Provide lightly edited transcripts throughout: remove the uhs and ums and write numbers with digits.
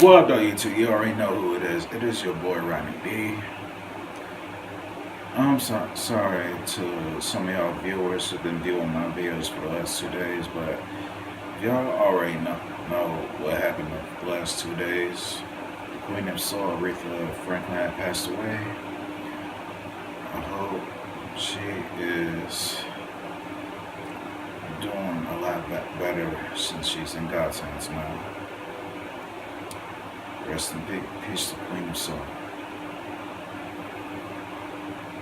What up, though, YouTube? You already know who it is. It is your boy, Ronnie D. I'm sorry to some of y'all viewers who've been viewing my videos for the last 2 days, but y'all already know what happened the last 2 days. The Queen of Soul, Aretha Franklin, had passed away. I hope she is doing a lot better since she's in God's hands now. Rest in peace to Queen of Soul.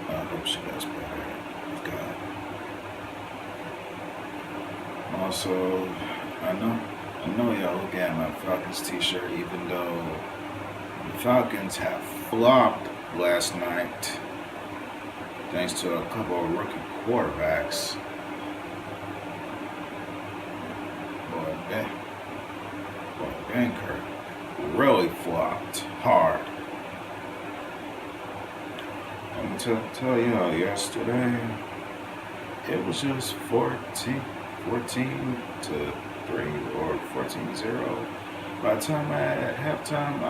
I hope she does better with God. Also, I know y'all looking at my Falcons t-shirt, even though the Falcons have flopped last night thanks to a couple of rookie quarterbacks. Boy, Banker really flopped hard. I'm gonna tell y'all, yesterday it was just 14 to 3 or 14-0. By the time at halftime,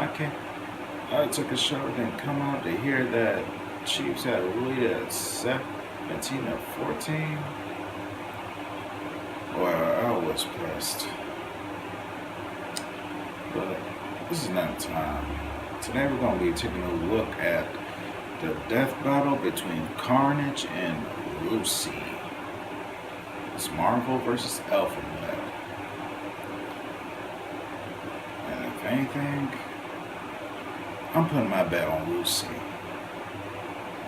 I took a shot and come out to hear that Chiefs had a lead at 17 or 14. Well, I was pressed. But this is not time. Today we're going to be taking a look at the death battle between Carnage and Lucy. It's Marvel versus Elfen. And if anything, I'm putting my bet on Lucy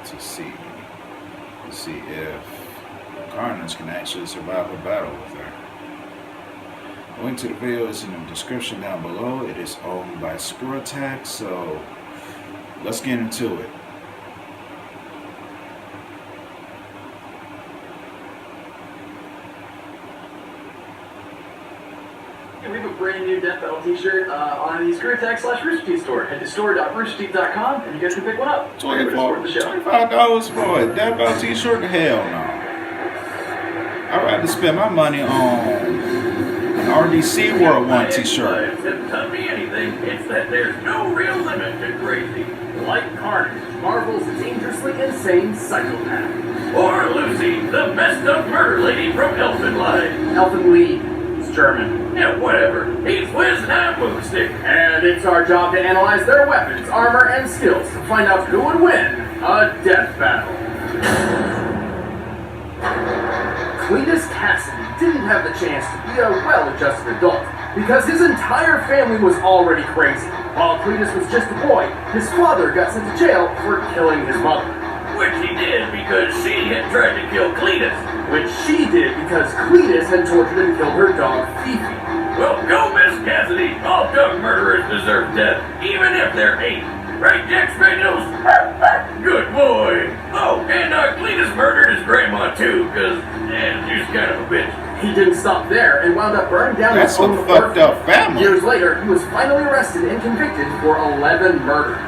to see if Carnage can actually survive a battle with her. The link to the video is in the description down below. It is owned by Screw Attack, so let's get into it. We have a brand new Death Battle t-shirt on the Screw Attack /Rooster Teeth store. Head to store.roosterteeth.com and you guys can pick one up. $25 for a Death Battle t-shirt? Hell no. I'd rather spend my money on RDC World 1 t-shirt. If it taught me anything, it's that there's no real limit to crazy. Like Carnage, Marvel's dangerously insane psychopath. Or Lucy, the messed up murder lady from Elfen Lied. Elfen Lied. It's German. Yeah, whatever. He's whiz and I'm boomstick. And it's our job to analyze their weapons, armor, and skills to find out who would win a death battle. Cletus Cassidy didn't have the chance to be a well-adjusted adult because his entire family was already crazy. While Cletus was just a boy, his father got sent to jail for killing his mother. Which he did because she had tried to kill Cletus. Which she did because Cletus had tortured and killed her dog, Fifi. Well, go Miss Cassidy. All dog murderers deserve death, even if they're 8. Right, Jack Spaniels? Good boy. Oh, and Cletus murdered his grandma, too, because she's kind of a bitch. He didn't stop there and wound up burning down his own fucked up family. Years later, he was finally arrested and convicted for 11 murders.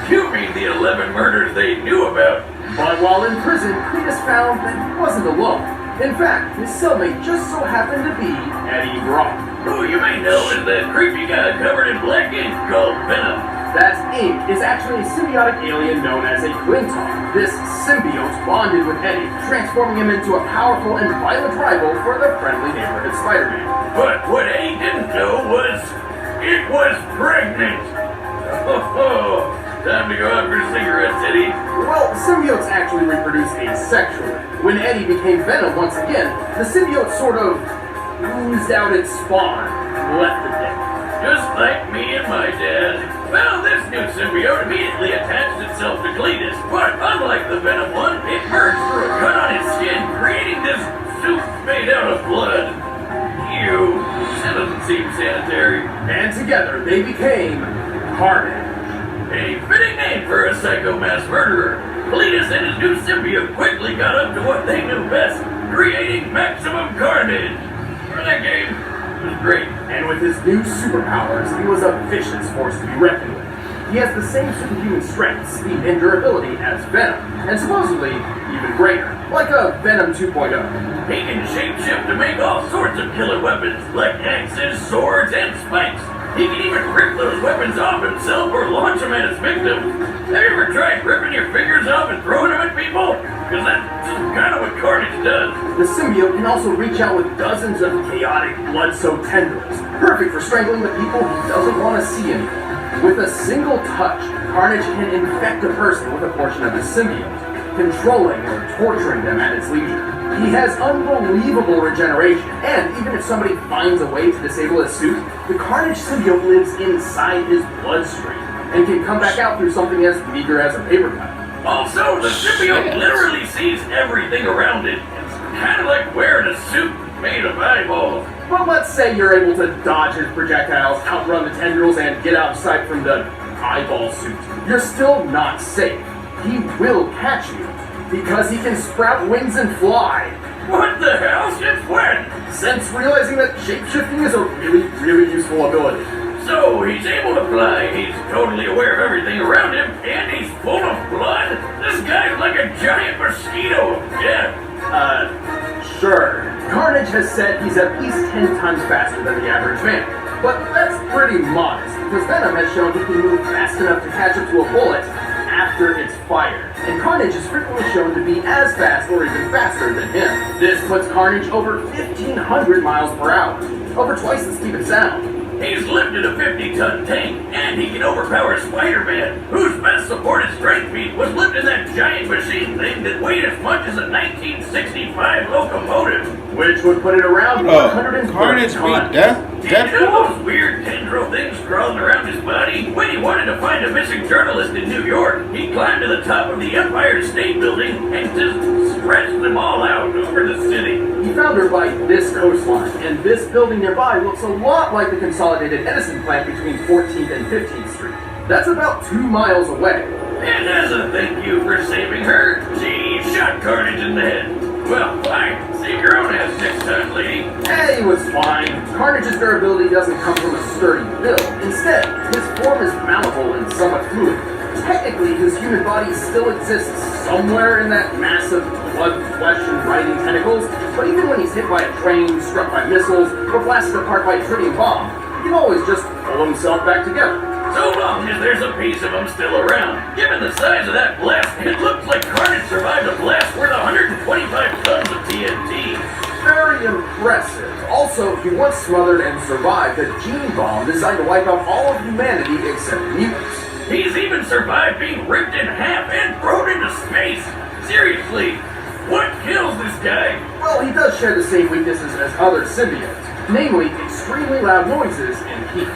You mean the 11 murders they knew about? But while in prison, Cletus found that he wasn't alone. In fact, his cellmate just so happened to be Eddie Brock. Who you may know is that creepy guy covered in black ink called Venom. That ink is actually a symbiotic alien known as a Clintar. This symbiote bonded with Eddie, transforming him into a powerful and violent rival for the friendly neighborhood Spider-Man. But what Eddie didn't know was, it was pregnant. Oh, time to go out for cigarettes, Eddie. Well, symbiotes actually reproduce asexually. When Eddie became Venom once again, the symbiote sort of oozed out its spawn and left the deck. Just like me and my dad. Well, this new symbiote immediately attached itself to Cletus, but unlike the Venom one, it merged through a cut on its skin, creating this soup made out of blood. Ew, that doesn't seem sanitary. And together they became Carnage. A fitting name for a psycho mass murderer. Cletus and his new symbiote quickly got up to what they knew best, creating maximum carnage. For that game, it was great. And with his new superpowers, he was a vicious force to be reckoned with. He has the same superhuman strength, speed, and durability as Venom, and supposedly even greater, like a Venom 2.0. He can shapeshift to make all sorts of killer weapons, like axes, swords, and spikes. He can even rip those weapons off himself or launch them at his victims. Have you ever tried ripping your fingers off and throwing them at people? Because that's kind of what Carnage does. The symbiote can also reach out with dozens of chaotic, blood-soaked tendrils, perfect for strangling the people he doesn't want to see anymore. With a single touch, Carnage can infect a person with a portion of his symbiote, controlling or torturing them at his leisure. He has unbelievable regeneration, and even if somebody finds a way to disable his suit, the Carnage symbiote lives inside his bloodstream and can come back out through something as meager as a paper cut. Also, the symbiote literally sees everything around it. It's kind of like wearing a suit made of eyeballs. But let's say you're able to dodge his projectiles, outrun the tendrils, and get out of sight from the eyeball suit. You're still not safe. He will catch you, because he can sprout wings and fly. What the hell? Since when? Since realizing that shapeshifting is a really, really useful ability. So he's able to fly, he's totally aware of everything around him, and he's full of blood? This guy's like a giant mosquito of death. Sure. Carnage has said he's at least 10 times faster than the average man. But that's pretty modest, because Venom has shown he can move fast enough to catch up to a bullet after it's fired. And Carnage is frequently shown to be as fast or even faster than him. This puts Carnage over 1,500 miles per hour, over twice the speed of sound. He's lifted a 50-ton tank, and he can overpower Spider-Man, whose best supported strength feat was lifting that giant machine thing that weighed as much as a 1965 locomotive. Which would put it around 130 Carnage tons. beat Death? Did you know Deathpool? those weird tendril things crawling around his body? When he wanted to find a missing journalist in New York, he climbed to the top of the Empire State Building and just stretched them all out over the city. He found her by this coastline, and this building nearby looks a lot like the Consolidated Edison plant between 14th and 15th Street. That's about 2 miles away. And as a thank you for saving her, she shot Carnage in the head. Well, fine. Save your own ass next time, lady. Hey, he was fine. Carnage's durability doesn't come from a sturdy build. Instead, his form is malleable and somewhat fluid. Technically, his human body still exists somewhere in that massive blood, flesh, and writhing tentacles, but even when he's hit by a train, struck by missiles, or blasted apart by a tritium bomb, he can always just pull himself back together. So long as there's a piece of him still around. Given the size of that blast, it looks like Carnage survived a blast worth 125 tons of TNT. Very impressive. Also, he once smothered and survived a gene bomb designed to wipe out all of humanity except mutants. He's even survived being ripped in half and thrown into space. Seriously, what kills this guy? Well, he does share the same weaknesses as other symbiotes, namely extremely loud noises and heat.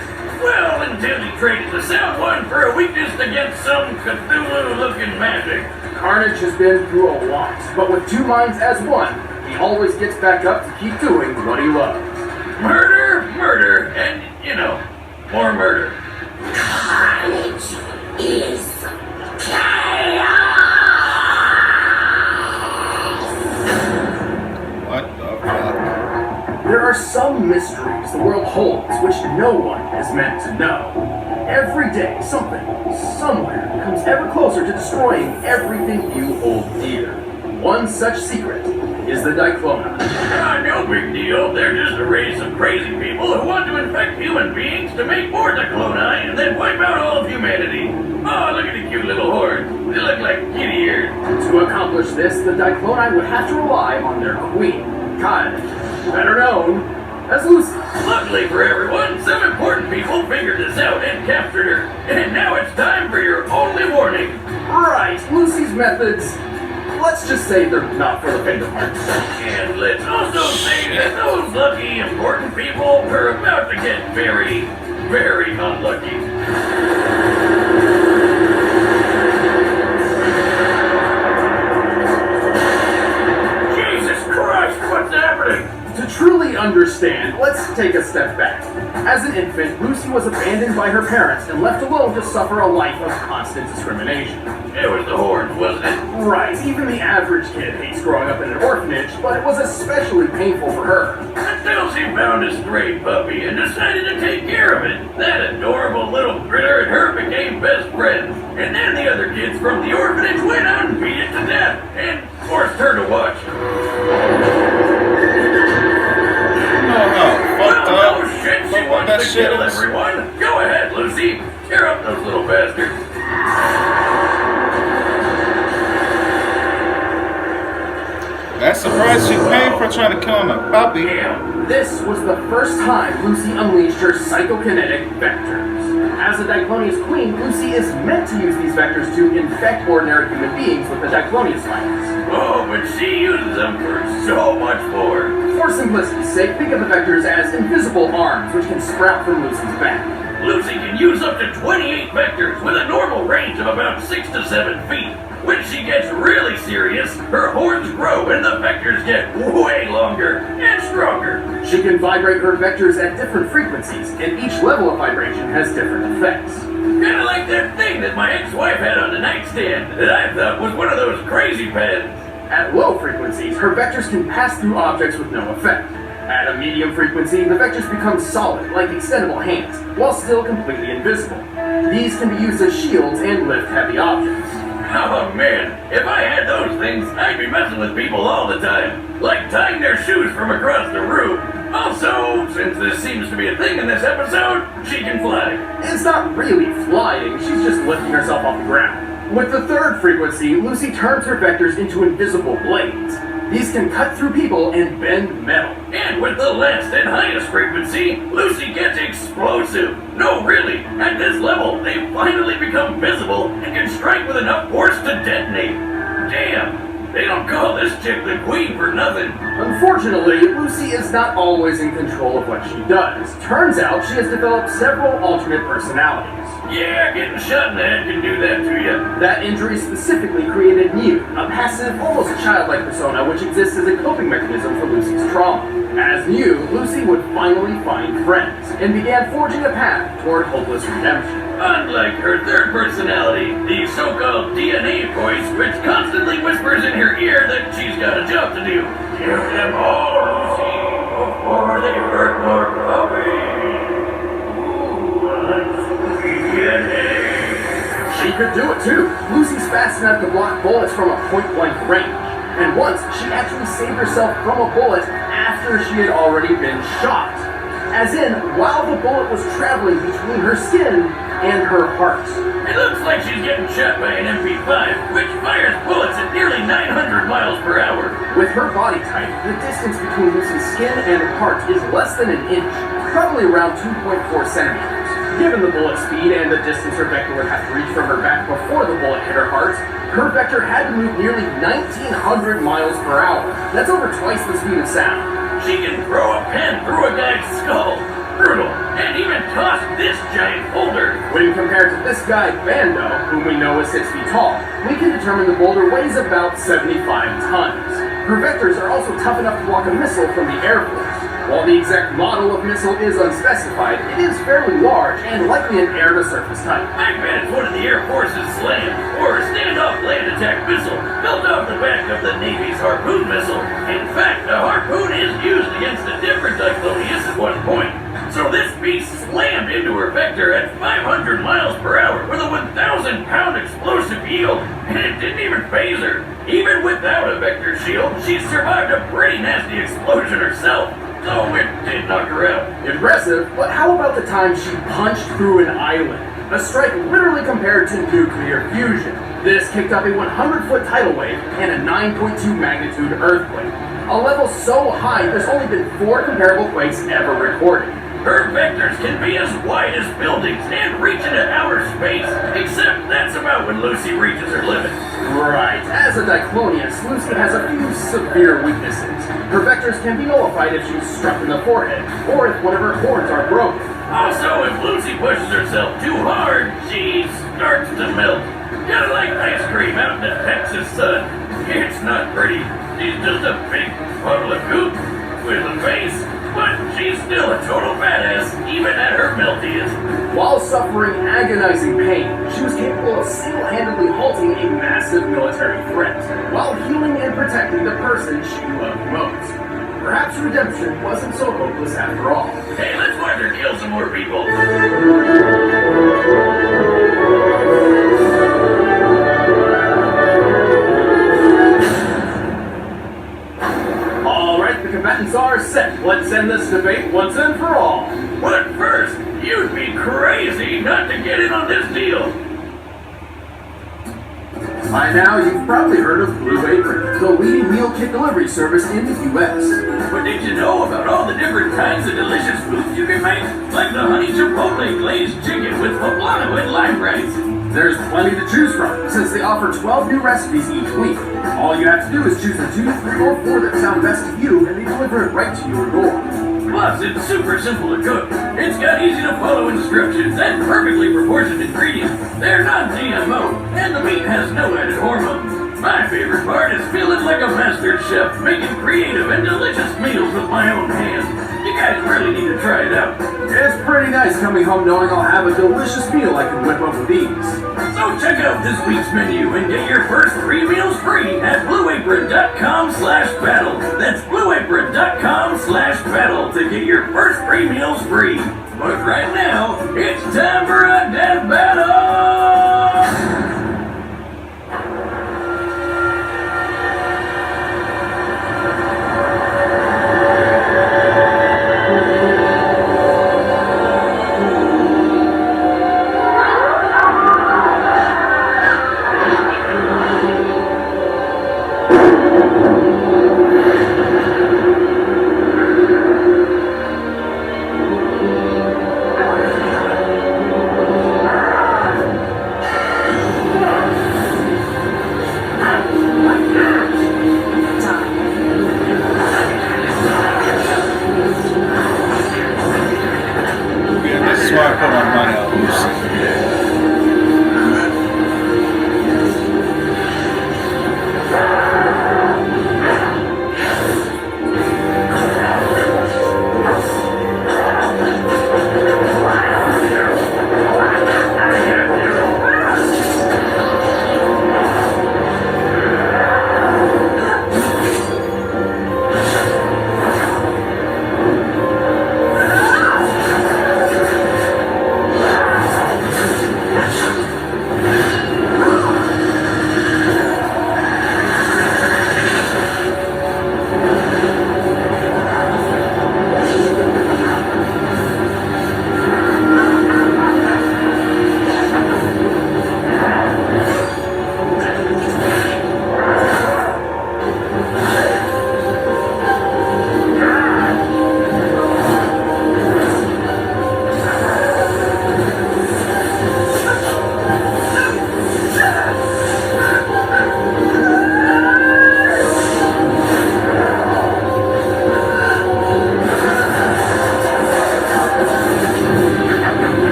Well, until he traded the sound one for a weakness against some Cthulhu-looking magic. Carnage has been through a lot, but with two minds as one, he always gets back up to keep doing what he loves. Murder, murder, and, more murder. Carnage is chaos! What the fuck? There are some mysteries the world holds which no one is meant to know. Every day, something, somewhere, comes ever closer to destroying everything you hold dear. One such secret is the Diclona. No big deal. They're just a race of crazy people who want to infect human beings to make more Dicloni and then wipe out all of humanity. Oh, look at the cute little horde. They look like kitty ears. To accomplish this, the Dicloni would have to rely on their queen, Carnage, better known as Lucy. Luckily for everyone, some important people figured this out and captured her. And now it's time for your only warning. Right, Lucy's methods, let's just say they're not for the faint of heart. And let's also say that those lucky important people are about to get very, very unlucky. Jesus Christ, what's happening? To truly understand, let's take a step back. As an infant, Lucy was abandoned by her parents and left alone to suffer a life of constant discrimination. It was the horns, wasn't it? Right, even the average kid hates growing up in an orphanage, but it was especially painful for her. Until she found a stray puppy and decided to take care of it. That adorable little critter and her became best friends. And then the other kids from the orphanage went out and beat it to death and forced her to watch. No, fucked up. No shit, she Fuck wants that to shit kill is. everyone. Go ahead, Lucy. Tear up those little bastards. That's the price you pay for trying to kill him a puppy. Damn. This was the first time Lucy unleashed her psychokinetic vectors. As a Diclonius queen, Lucy is meant to use these vectors to infect ordinary human beings with the Diclonius virus. Oh, but she uses them for so much more. For simplicity's sake, think of the vectors as invisible arms which can sprout from Lucy's back. Lucy can use up to 28 vectors with a normal range of about 6 to 7 feet. When she gets really serious, her horns grow and the vectors get way longer and stronger. She can vibrate her vectors at different frequencies, and each level of vibration has different effects. Kinda like that thing that my ex-wife had on the nightstand that I thought was one of those crazy pens. At low frequencies, her vectors can pass through objects with no effect. At a medium frequency, the vectors become solid, like extendable hands, while still completely invisible. These can be used as shields and lift heavy objects. Oh man, if I had those things, I'd be messing with people all the time. Like tying their shoes from across the room. Also, since this seems to be a thing in this episode, she can fly. It's not really flying, she's just lifting herself off the ground. With the third frequency, Lucy turns her vectors into invisible blades. These can cut through people and bend metal. And with the last and highest frequency, Lucy gets explosive. No, really, at this level, they finally become visible and can strike with enough force to detonate. Damn, they don't call this chick the queen for nothing. Unfortunately, Lucy is not always in control of what she does. Turns out she has developed several alternate personalities. Yeah, getting shot in the head can do that to you. That injury specifically created Mew, a passive, almost childlike persona which exists as a coping mechanism for Lucy's trauma. As Mew, Lucy would finally find friends, and began forging a path toward hopeless redemption. Unlike her third personality, the so-called DNA voice, which constantly whispers in her ear that she's got a job to do. Kill them all, Lucy, before they hurt more puppies. She could do it too. Lucy's fast enough to block bullets from a point-blank range. And once, she actually saved herself from a bullet after she had already been shot. As in, while the bullet was traveling between her skin and her heart. It looks like she's getting shot by an MP5, which fires bullets at nearly 900 miles per hour. With her body type, the distance between Lucy's skin and heart is less than an inch, probably around 2.4 centimeters. Given the bullet speed and the distance her vector would have to reach from her back before the bullet hit her heart, her vector had to move nearly 1,900 miles per hour. That's over twice the speed of sound. She can throw a pen through a guy's skull. Brutal. And even toss this giant boulder. When compared to this guy, Bando, whom we know is 6 feet tall, we can determine the boulder weighs about 75 tons. Her vectors are also tough enough to block a missile from the Air Force. While the exact model of missile is unspecified, it is fairly large and likely an air-to-surface type. I bet it's one of the Air Force's SLAM, or Standoff Land Attack Missile, built off the back of the Navy's Harpoon missile. In fact, the Harpoon is used against a different Diclonius at one point. So this beast slammed into her vector at 500 miles per hour with a 1,000-pound explosive yield, and it didn't even phase her. Even without a vector shield, she survived a pretty nasty explosion herself. So it did knock her out. Impressive, but how about the time she punched through an island? A strike literally compared to nuclear fusion. This kicked up a 100-foot tidal wave and a 9.2 magnitude earthquake. A level so high, there's only been 4 comparable quakes ever recorded. Her vectors can be as wide as buildings and reach into outer space, except that's about when Lucy reaches her limit. Right. As a Diclonius, Lucy has a few severe weaknesses. Her vectors can be nullified if she's struck in the forehead, or if one of her horns are broken. Also, if Lucy pushes herself too hard, she starts to melt. Kinda like ice cream out in the Texas sun. It's not pretty. She's just a big puddle of goop with a face. But she's still a total badass, even at her meltiest. While suffering agonizing pain, she was capable of single-handedly halting a massive military threat, while healing and protecting the person she loved most. Perhaps redemption wasn't so hopeless after all. Hey, let's watch her kill some more people. The combatants are set. Let's end this debate once and for all. But first, get in on this deal. By now, you've probably heard of Blue Apron, the leading meal kit delivery service in the U.S. But did you know about all the different kinds of delicious foods you can make? Like the honey chipotle glazed chicken with poblano and lime rice. There's plenty to choose from, since they offer 12 new recipes each week. All you have to do is choose the 2, 3, or 4 that sound best to you, and they deliver it right to your door. Plus, it's super simple to cook. It's got easy to follow instructions and perfectly proportioned ingredients. They're non-GMO, and the meat has no added hormones. My favorite part is feeling like a master chef, making creative and delicious meals with my own hands. You guys really need to try it out. It's pretty nice coming home knowing I'll have a delicious meal I can whip up with ease. So check out this week's menu and get your first 3 meals free at blueapron.com/battle. That's blueapron.com/battle to get your first 3 meals free. But right now, it's time for a death battle!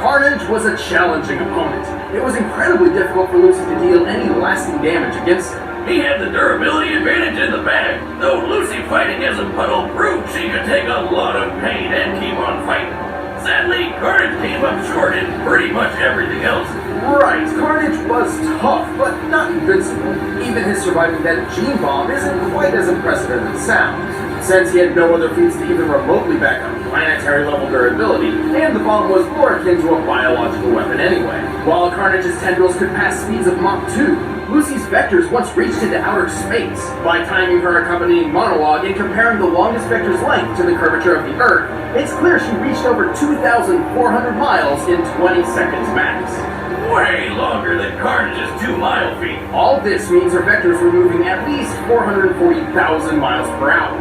Carnage was a challenging opponent. It was incredibly difficult for Lucy to deal any lasting damage against him. He had the durability advantage in the bag, though Lucy fighting as a puddle proved she could take a lot of pain and keep on fighting. Sadly, Carnage came up short in pretty much everything else. Right, Carnage was tough, but not invincible. Even his surviving that gene bomb isn't quite as impressive as it sounds, since he had no other feats to even remotely back up planetary-level durability, and the bomb was more akin to a biological weapon anyway. While Carnage's tendrils could pass speeds of Mach 2, Lucy's vectors once reached into outer space. By timing her accompanying monologue and comparing the longest vector's length to the curvature of the Earth, it's clear she reached over 2,400 miles in 20 seconds max. way longer than Carnage's 2 mile feet. All this means her vectors were moving at least 440,000 miles per hour,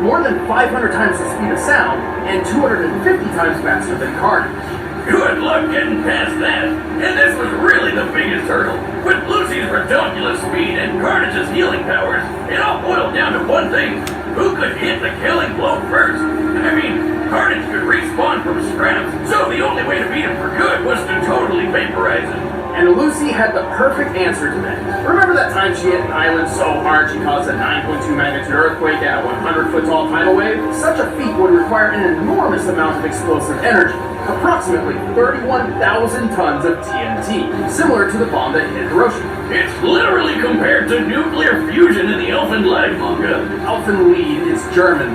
more than 500 times the speed of sound, and 250 times faster than Carnage. Good luck getting past that. And this was really the biggest hurdle. With Lucy's ridiculous speed and Carnage's healing powers, it all boiled down to one thing. Who could hit the killing blow first? I mean, Carnage could respawn from scraps, so the only way to beat him for good was to totally vaporize him. And Lucy had the perfect answer to that. Remember that time she hit an island so hard she caused a 9.2 magnitude earthquake and a 100-foot tall tidal wave? Such a feat would require an enormous amount of explosive energy, approximately 31,000 tons of TNT, similar to the bomb that hit Hiroshima. It's literally compared to nuclear fusion in the Elfen Light manga. Elfen lead is German.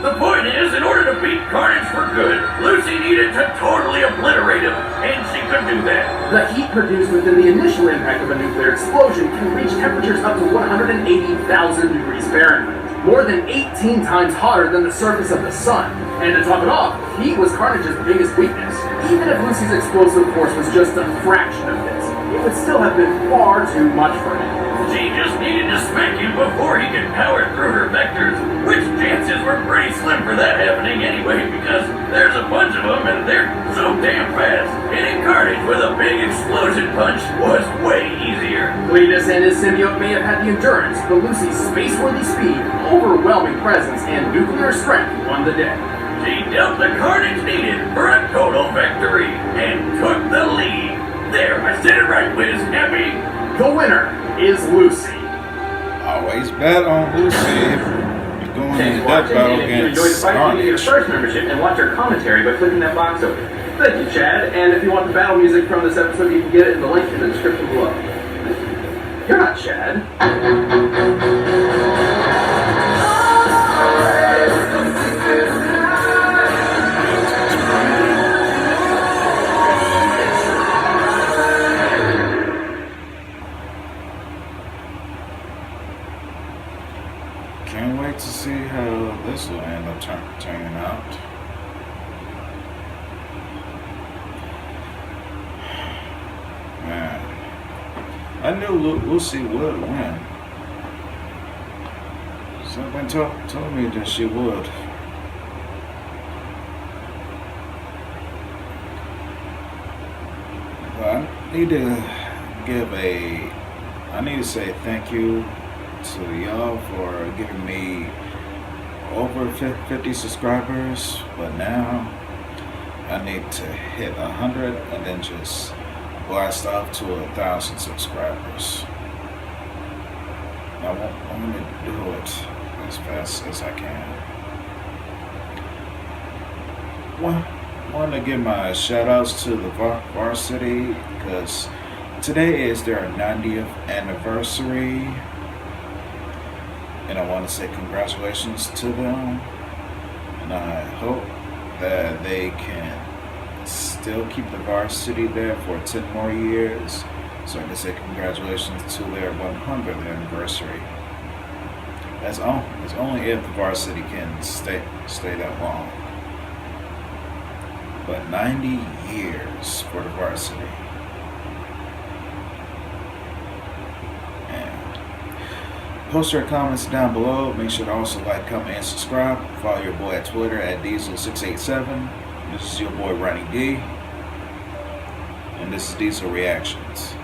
The point is, in order to beat Carnage for good, Lucy needed to totally obliterate him, and she could do that. The heat produced within the initial impact of a nuclear explosion can reach temperatures up to 180,000 degrees Fahrenheit, more than 18 times hotter than the surface of the sun. And to top it off, heat was Carnage's biggest weakness. Even if Lucy's explosive force was just a fraction of this, it would still have been far too much for him. She just needed to smack him before he could power through her vectors, which chances were pretty slim for that happening anyway, because there's a bunch of them and they're so damn fast. Hitting Carnage with a big explosion punch was way easier. Cletus and his symbiote may have had the endurance, but Lucy's space-worthy speed, overwhelming presence, and nuclear strength won the day. She dealt the carnage needed for a total victory and took the lead. There, I said it right, Wiz. Happy? The winner is Lucy. Always bet on Lucy. You're going Thanks into for that watching, battle and if you against enjoyed the fight, you can get a Carnage. first membership and watch our commentary by clicking that box over. Thank you, Chad. And if you want the battle music from this episode, you can get it in the link in the description below. You're not Chad. Can't wait to see how this will end up turning out. Man, I knew Lucy would win. Something told me that she would. But I need to say thank you to y'all for giving me over 50 subscribers, but now I need to hit 100 and then just blast off to 1,000 subscribers. I want to do it as fast as I can. Want to give my shout outs to the varsity because today is their 90th anniversary. And I want to say congratulations to them, and I hope that they can still keep the varsity there for 10 more years, so I can say congratulations to their 100th anniversary. That's only if the varsity can stay that long. But 90 years for the varsity. Post your comments down below. Make sure to also like, comment, and subscribe. Follow your boy at Twitter at Diesel687. This is your boy Ronnie D. And this is Diesel Reactions.